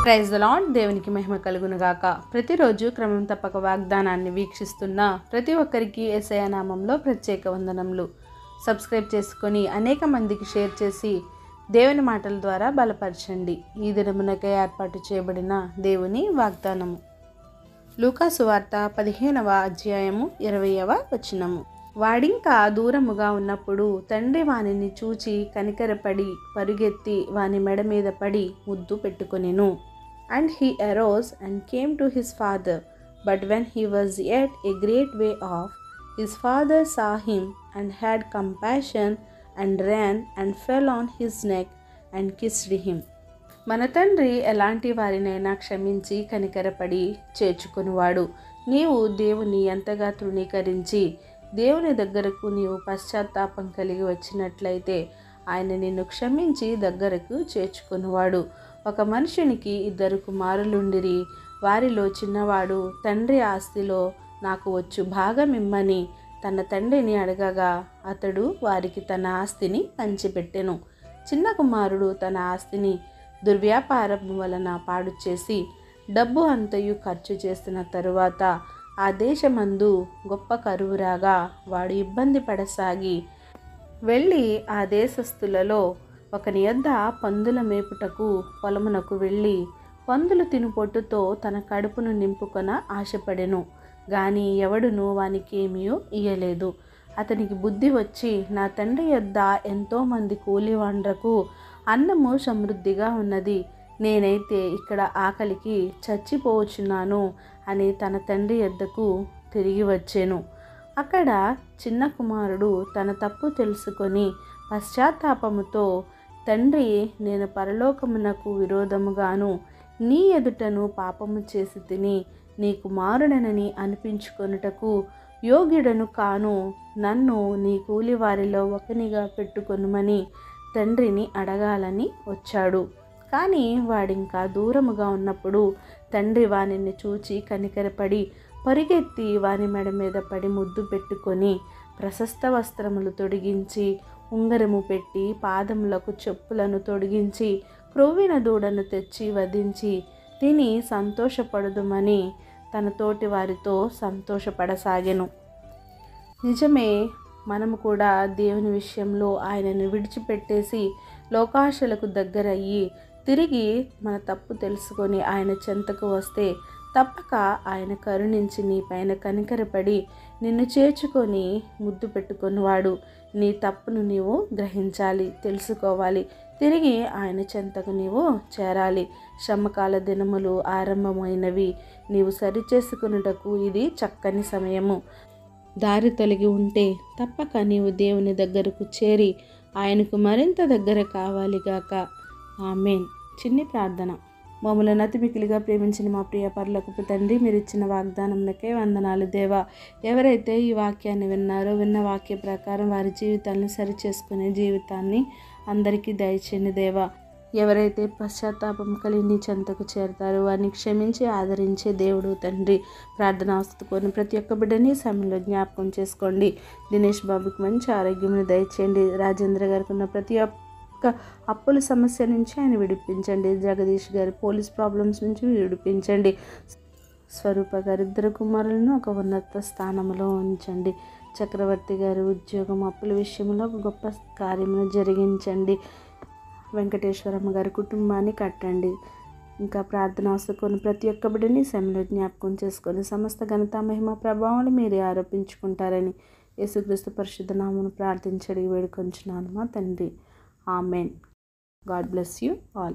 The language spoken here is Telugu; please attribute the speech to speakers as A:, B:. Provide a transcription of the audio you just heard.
A: Praise the lord. దేవునికి మహిమ కలుగును గాక. ప్రతిరోజు క్రమం తప్పక వాగ్దానాన్ని వీక్షిస్తున్న ప్రతి ఒక్కరికి యేసయ్య నామంలో ప్రత్యేక వందనములు. సబ్స్క్రైబ్ చేసుకొని అనేక మందికి షేర్ చేసి దేవుని మాటల ద్వారా బలపరచండి. ఈ దినమునకై ఏర్పాటు చేయబడిన దేవుని వాగ్దానము లూకా సువార్త 15వ అధ్యాయము 20వ వచనము. వాడింకా దూరముగా ఉన్నప్పుడు తండ్రి వానిని చూచి కనికరపడి పరుగెత్తి వాని మెడ మీద పడి ముద్దు పెట్టుకొనెను. And he arose and came to his father. But when he was yet a great way off, his father saw him and had compassion and ran and fell on his neck and kissed him. మన తండ్రి ఎలాంటి వారినైనా క్షమించి కనికరపడి చేర్చుకునివాడు. నీవు దేవుని ఎంతగా తృణీకరించి దేవుని దగ్గరకు నీవు పశ్చాత్తాపం కలిగి వచ్చినట్లయితే ఆయన నిన్ను క్షమించి దగ్గరకు చేర్చుకునివాడు. ఒక మనుషునికి 2 కుమారులుండిరి. వారిలో చిన్నవాడు తండ్రి ఆస్తిలో నాకు వచ్చు భాగమిమ్మని తన తండ్రిని అడగగా అతడు వారికి తన ఆస్తిని పంచిపెట్టెను. చిన్న కుమారుడు తన ఆస్తిని దుర్వ్యాపారం వలన పాడు చేసి డబ్బు అంతయు ఖర్చు చేసిన తరువాత ఆ దేశమందు గొప్ప కరువు రాగా వాడు ఇబ్బంది పడసాగి వెళ్ళి ఆ దేశస్థులలో ఒకని యొద్ద పందుల మేపుటకు పొలమునకు వెళ్ళి పందులు తిను పొట్టుతో తన కడుపును నింపుకొన ఆశపడెను. గాని ఎవడును వానికేమీ ఇయ్యలేదు. అతనికి బుద్ధి వచ్చి నా తండ్రి యొద్ద ఎంతోమంది కూలివాండ్రకు అన్నము సమృద్ధిగా ఉన్నది, నేనైతే ఇక్కడ ఆకలికి చచ్చిపోవచ్చున్నాను అని తన తండ్రి యొద్దకు తిరిగి వచ్చెను. అక్కడ చిన్న కుమారుడు తన తప్పు తెలుసుకొని పశ్చాత్తాపముతో తండ్రి, నేను పరలోకమునకు విరోధముగాను నీ ఎదుటను పాపము చేసి తిని నీ కుమారుడనని అనిపించుకొనుటకు యోగ్యుడను కాను, నన్ను నీ కూలి వారిలో ఒకనిగా పెట్టుకొనుమని తండ్రిని అడగాలని వచ్చాడు. కానీ వాడింకా దూరముగా ఉన్నప్పుడు తండ్రి వానిని చూచి కనికరపడి పరిగెత్తి వాని మెడ మీద పడి ముద్దు పెట్టుకొని ప్రశస్త వస్త్రములు తొడిగించి ఉంగరము పెట్టి పాదములకు చెప్పులను తొడిగించి క్రొవ్విన దూడను తెచ్చి వధించి తిని సంతోషపడుదుమని తన తోటి వారితో సంతోషపడసాగెను. నిజమే, మనము కూడా దేవుని విషయంలో ఆయనను విడిచిపెట్టేసి లోకాశలకు దగ్గరయ్యి తిరిగి మన తప్పు తెలుసుకొని ఆయన చెంతకు వస్తే తప్పక ఆయన కరుణించి నీ పైన కనికరపడి నిన్ను చేర్చుకొని ముద్దు పెట్టుకునివాడు. నీ తప్పును నీవు గ్రహించాలి, తెలుసుకోవాలి, తిరిగి ఆయన చెంతకు నీవు చేరాలి. శ్రమకాల దినములు ఆరంభమైనవి. నీవు సరిచేసుకున్నటకు ఇది చక్కని సమయము. దారి తొలగి ఉంటే తప్పక నీవు దేవుని దగ్గరకు చేరి ఆయనకు మరింత దగ్గర కావాలిగాక. ఆమేన్. చిన్ని ప్రార్థన. మమ్మల్ని అతిమికిలిగా ప్రేమించిన మా ప్రియ పరలోకపు తండ్రి, మీరు ఇచ్చిన వాగ్దానంకే వందనాలు దేవా. ఎవరైతే ఈ వాక్యాన్ని విన్నారో విన్న వాక్య ప్రకారం వారి జీవితాలను సరిచేసుకునే జీవితాన్ని అందరికీ దయచేయండి దేవా. ఎవరైతే పశ్చాత్తాపం కలిగి నీ చెంతకు చేరతారో వారిని క్షమించి ఆదరించే దేవుడు తండ్రి. ప్రార్థన ఆస్తుకొని ప్రతి ఒక్క బిడ్డని సమయంలో జ్ఞాపకం చేసుకోండి. దినేష్ బాబుకి మంచి ఆరోగ్యం దయచేయండి. రాజేంద్ర గారికి ఉన్న ప్రతి అప్పుల సమస్య నుంచి ఆయన విడిపించండి. జగదీష్ గారి పోలీస్ ప్రాబ్లమ్స్ నుంచి విడిపించండి. స్వరూప గారి 2 కుమారులను ఒక ఉన్నత స్థానంలో ఉంచండి. చక్రవర్తి గారి ఉద్యోగం అప్పుల విషయంలో గొప్ప కార్యమును జరిగించండి. వెంకటేశ్వరమ్మ గారి కుటుంబాన్ని కట్టండి. ఇంకా ప్రార్థన ఆస్తుకొని ప్రతి ఒక్క బిడ్డని సమయంలో జ్ఞాపకం చేసుకొని సమస్త ఘనత మహిమ ప్రభావాలు మీరే ఆరోపించుకుంటారని యేసుక్రీస్తు పరిశుద్ధ నామమున ప్రార్థించడి వేడుకొంచున్నాను మా తండ్రి. Amen. God bless you all.